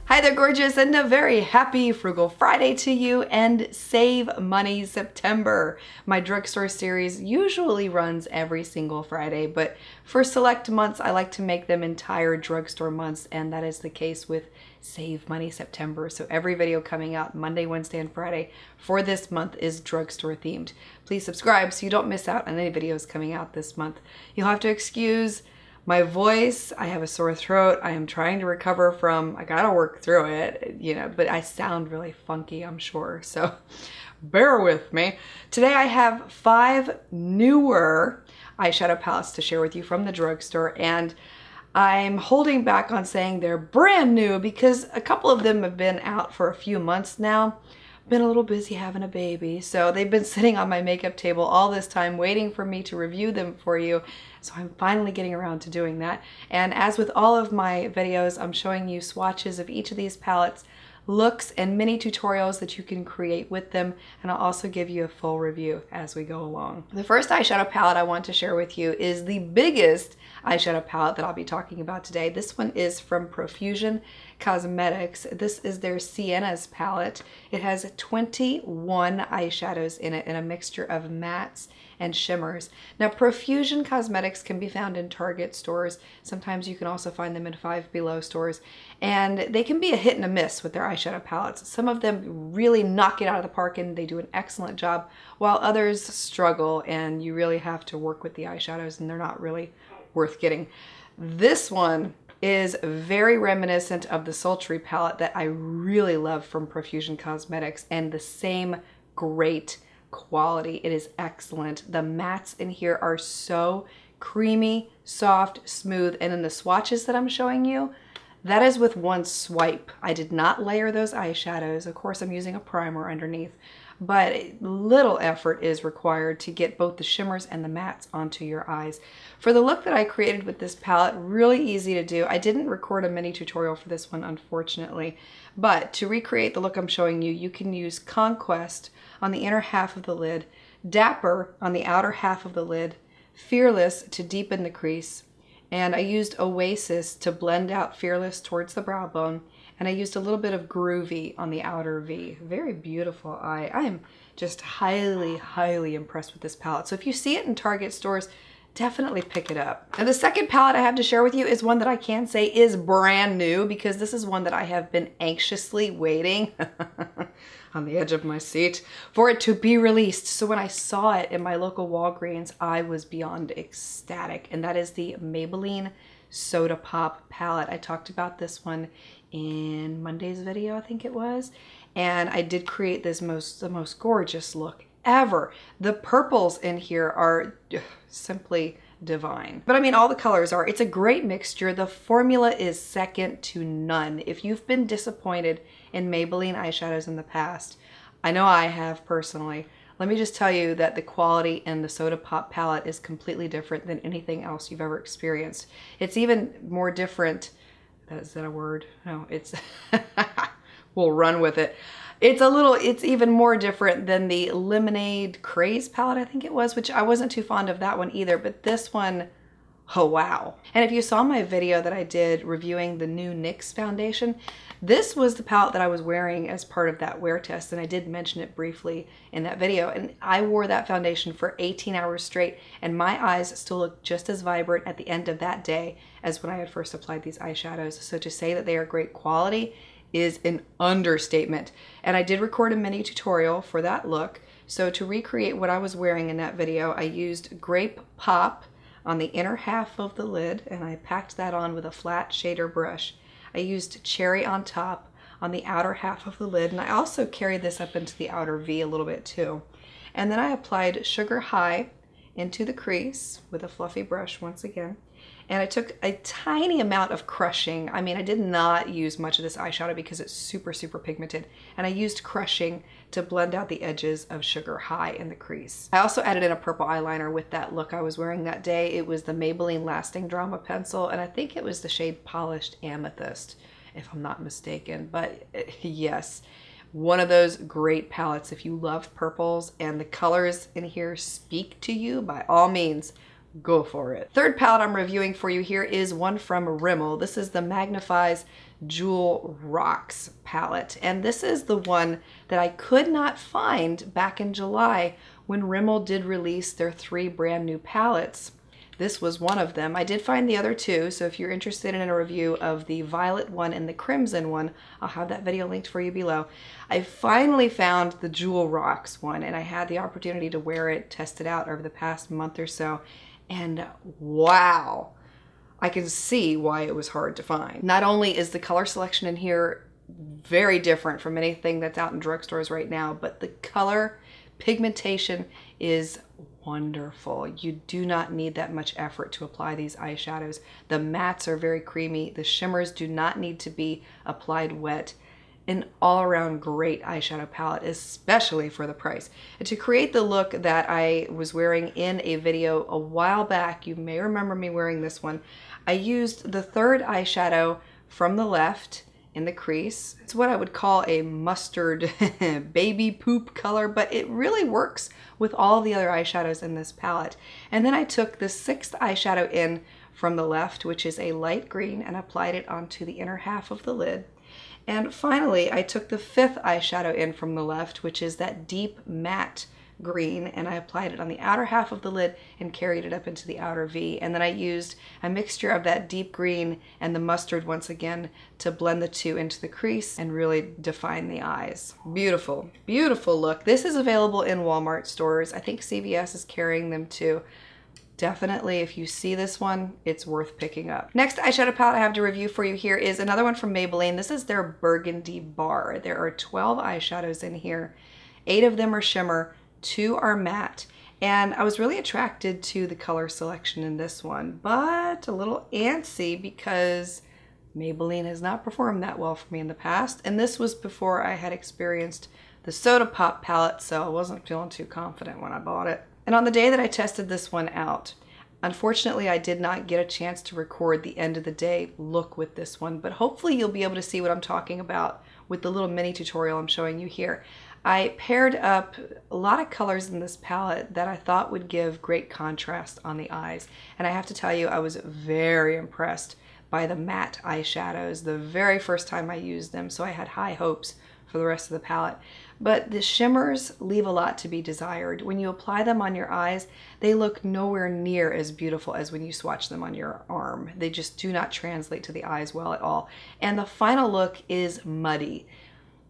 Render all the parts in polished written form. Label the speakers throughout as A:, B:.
A: Hi there, gorgeous, and a very happy Frugal Friday to you, and Save Money September. My drugstore series usually runs every single Friday, but for select months, I like to make them entire drugstore months, and that is the case with Save Money September. So every video coming out Monday, Wednesday, and Friday for this month is drugstore themed. Please subscribe so you don't miss out on any videos coming out this month. You'll have to excuse my voice. I have a sore throat. I am trying to recover from, I gotta work through it, you know, but I sound really funky, I'm sure. So bear with me. Today I have 5 newer eyeshadow palettes to share with you from the drugstore, and I'm holding back on saying they're brand new because a couple of them have been out for a few months now. Been a little busy having a baby, so they've been sitting on my makeup table all this time waiting for me to review them for you. So I'm finally getting around to doing that. And as with all of my videos, I'm showing you swatches of each of these palettes, looks, and mini tutorials that you can create with them, and I'll also give you a full review as we go along. The first eyeshadow palette I want to share with you is the biggest eyeshadow palette that I'll be talking about today. This one is from Profusion Cosmetics. This is their Slennas palette. It has 21 eyeshadows in it in a mixture of mattes and shimmers. Now, Profusion Cosmetics can be found in Target stores. Sometimes you can also find them in Five Below stores, and they can be a hit and a miss with their eyeshadow palettes. Some of them really knock it out of the park and they do an excellent job, while others struggle and you really have to work with the eyeshadows and they're not really worth getting. This one is very reminiscent of the Sultry palette that I really love from Profusion Cosmetics, and the same great quality. It is excellent. The mattes in here are so creamy, soft, smooth, and in the swatches that I'm showing you, that is with one swipe. I did not layer those eyeshadows. Of course, I'm using a primer underneath, but little effort is required to get both the shimmers and the mattes onto your eyes. For the look that I created with this palette, really easy to do. I didn't record a mini tutorial for this one, unfortunately, but to recreate the look I'm showing you, you can use Conquest on the inner half of the lid, Dapper on the outer half of the lid, Fearless to deepen the crease, and I used Oasis to blend out Fearless towards the brow bone, and I used a little bit of Groovy on the outer V. Very beautiful eye. I am just highly, highly impressed with this palette. So if you see it in Target stores, definitely pick it up. And the second palette I have to share with you is one that I can say is brand new, because this is one that I have been anxiously waiting on the edge of my seat for it to be released. So when I saw it in my local Walgreens, I was beyond ecstatic, and that is the Maybelline Soda Pop palette. I talked about this one in Monday's video, I think it was, and I did create this the most gorgeous look ever. The purples in here are simply divine. But I mean, all the colors are. It's a great mixture. The formula is second to none. If you've been disappointed in Maybelline eyeshadows in the past, I know I have personally, let me just tell you that the quality in the Soda Pop palette is completely different than anything else you've ever experienced. It's even more different. Is that a word? No, it's, we'll run with it. It's even more different than the Lemonade Craze palette, I think it was, which I wasn't too fond of that one either, but this one, oh wow. And if you saw my video that I did reviewing the new NYX foundation, this was the palette that I was wearing as part of that wear test, and I did mention it briefly in that video, and I wore that foundation for 18 hours straight, and my eyes still look just as vibrant at the end of that day as when I had first applied these eyeshadows. So to say that they are great quality is an understatement. And I did record a mini tutorial for that look. So to recreate what I was wearing in that video, I used Grape Pop on the inner half of the lid, and I packed that on with a flat shader brush. I used Cherry on top on the outer half of the lid, and I also carried this up into the outer V a little bit too. And then I applied Sugar High into the crease with a fluffy brush once again. And I took a tiny amount of crushing. I mean, I did not use much of this eyeshadow because it's super, super pigmented. And I used crushing to blend out the edges of Sugar High in the crease. I also added in a purple eyeliner with that look I was wearing that day. It was the Maybelline Lasting Drama pencil, and I think it was the shade Polished Amethyst, if I'm not mistaken. But yes, one of those great palettes if you love purples and the colors in here speak to you. By all means, go for it. Third palette I'm reviewing for you here is one from Rimmel. This is the Magnifies Jewel Rocks palette. And this is the one that I could not find back in July when Rimmel did release their 3 brand new palettes. This was one of them. I did find the other 2, so if you're interested in a review of the violet one and the crimson one, I'll have that video linked for you below. I finally found the Jewel Rocks one, and I had the opportunity to wear it, test it out over the past month or so, and wow, I can see why it was hard to find. Not only is the color selection in here very different from anything that's out in drugstores right now, but the color pigmentation is wonderful. You do not need that much effort to apply these eyeshadows. The mattes are very creamy. The shimmers do not need to be applied wet. An all-around great eyeshadow palette, especially for the price. And to create the look that I was wearing in a video a while back, you may remember me wearing this one, I used the 3rd eyeshadow from the left in the crease. It's what I would call a mustard baby poop color, but it really works with all the other eyeshadows in this palette. And then I took the 6th eyeshadow in from the left, which is a light green, and applied it onto the inner half of the lid. And finally, I took the 5th eyeshadow in from the left, which is that deep matte green, and I applied it on the outer half of the lid and carried it up into the outer V. And then I used a mixture of that deep green and the mustard once again to blend the 2 into the crease and really define the eyes. Beautiful, beautiful look. This is available in Walmart stores. I think CVS is carrying them too. Definitely, if you see this one, it's worth picking up. Next eyeshadow palette I have to review for you here is another one from Maybelline. This is their Burgundy Bar. There are 12 eyeshadows in here. 8 of them are shimmer, 2 are matte, and I was really attracted to the color selection in this one, but a little antsy because Maybelline has not performed that well for me in the past, and this was before I had experienced the Soda Pop palette, so I wasn't feeling too confident when I bought it. And on the day that I tested this one out, unfortunately I did not get a chance to record the end of the day look with this one, but hopefully you'll be able to see what I'm talking about with the little mini tutorial I'm showing you here. I paired up a lot of colors in this palette that I thought would give great contrast on the eyes. And I have to tell you, I was very impressed by the matte eyeshadows the very first time I used them, so I had high hopes for the rest of the palette. But the shimmers leave a lot to be desired. When you apply them on your eyes, they look nowhere near as beautiful as when you swatch them on your arm. They just do not translate to the eyes well at all. And the final look is muddy.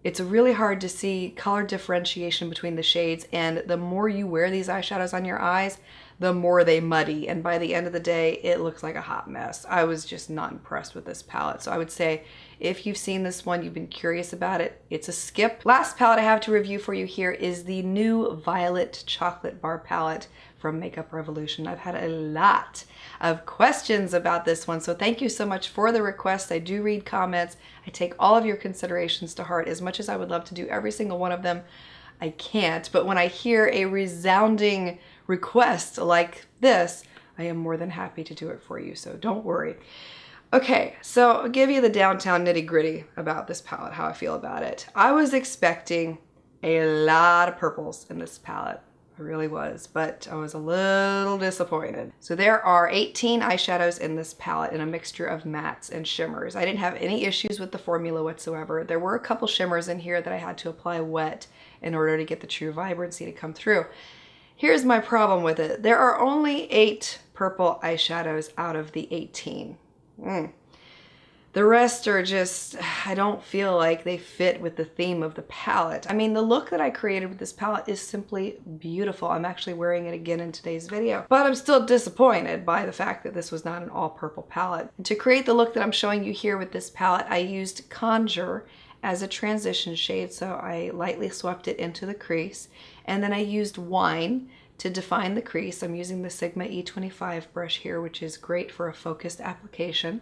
A: It's really hard to see color differentiation between the shades, and the more you wear these eyeshadows on your eyes, the more they muddy, and by the end of the day, it looks like a hot mess. I was just not impressed with this palette, so I would say if you've seen this one, you've been curious about it, it's a skip. Last palette I have to review for you here is the new Violet Chocolate Bar palette from Makeup Revolution. I've had a lot of questions about this one, so thank you so much for the requests. I do read comments. I take all of your considerations to heart. As much as I would love to do every single one of them, I can't. But when I hear a resounding request like this, I am more than happy to do it for you, so don't worry. Okay, so I'll give you the downtown nitty-gritty about this palette, how I feel about it. I was expecting a lot of purples in this palette. I really was, but I was a little disappointed. So there are 18 eyeshadows in this palette in a mixture of mattes and shimmers. I didn't have any issues with the formula whatsoever. There were a couple shimmers in here that I had to apply wet in order to get the true vibrancy to come through. Here's my problem with it. There are only 8 purple eyeshadows out of the 18. The rest are just, I don't feel like they fit with the theme of the palette. I mean, the look that I created with this palette is simply beautiful. I'm actually wearing it again in today's video, but I'm still disappointed by the fact that this was not an all purple palette. And to create the look that I'm showing you here with this palette, I used Conjure as a transition shade, so I lightly swept it into the crease. And then I used Wine to define the crease. I'm using the Sigma E25 brush here, which is great for a focused application.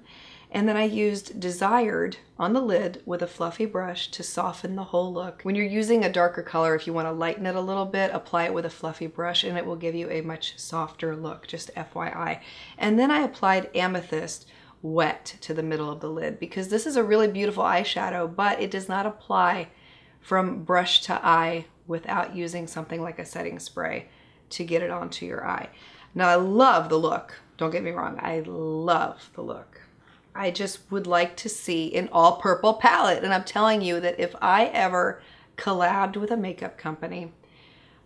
A: And then I used Desired on the lid with a fluffy brush to soften the whole look. When you're using a darker color, if you want to lighten it a little bit, apply it with a fluffy brush and it will give you a much softer look, just FYI. And then I applied Amethyst wet to the middle of the lid because this is a really beautiful eyeshadow, but it does not apply from brush to eye without using something like a setting spray to get it onto your eye. Now I love the look. Don't get me wrong. I love the look. I just would like to see an all purple palette. And I'm telling you that if I ever collabed with a makeup company,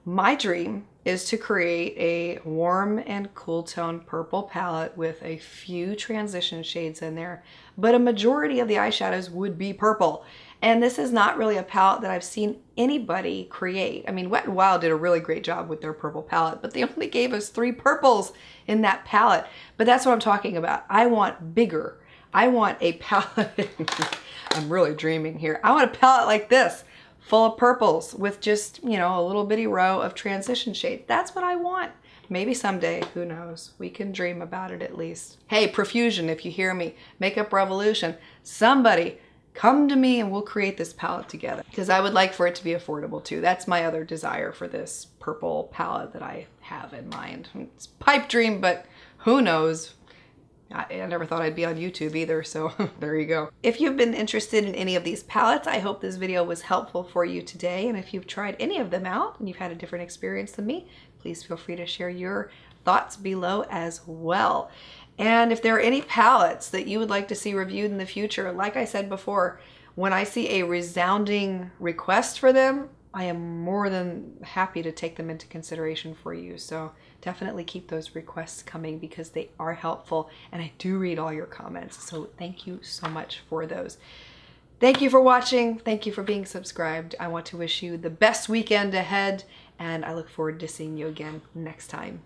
A: my dream is to create a warm and cool tone purple palette with a few transition shades in there, but a majority of the eyeshadows would be purple. And this is not really a palette that I've seen anybody create. I mean, Wet n Wild did a really great job with their purple palette, but they only gave us 3 purples in that palette. But that's what I'm talking about. I want bigger. I want a palette. I'm really dreaming here. I want a palette like this, full of purples with just, you know, a little bitty row of transition shades. That's what I want. Maybe someday, who knows? We can dream about it at least. Hey, Profusion, if you hear me, Makeup Revolution, somebody come to me and we'll create this palette together, because I would like for it to be affordable too. That's my other desire for this purple palette that I have in mind. It's a pipe dream, but who knows? I never thought I'd be on YouTube either, so there you go. If you've been interested in any of these palettes, I hope this video was helpful for you today. And if you've tried any of them out and you've had a different experience than me, please feel free to share your thoughts below as well. And if there are any palettes that you would like to see reviewed in the future, like I said before, when I see a resounding request for them, I am more than happy to take them into consideration for you. So definitely keep those requests coming because they are helpful and I do read all your comments. So thank you so much for those. Thank you for watching. Thank you for being subscribed. I want to wish you the best weekend ahead and I look forward to seeing you again next time.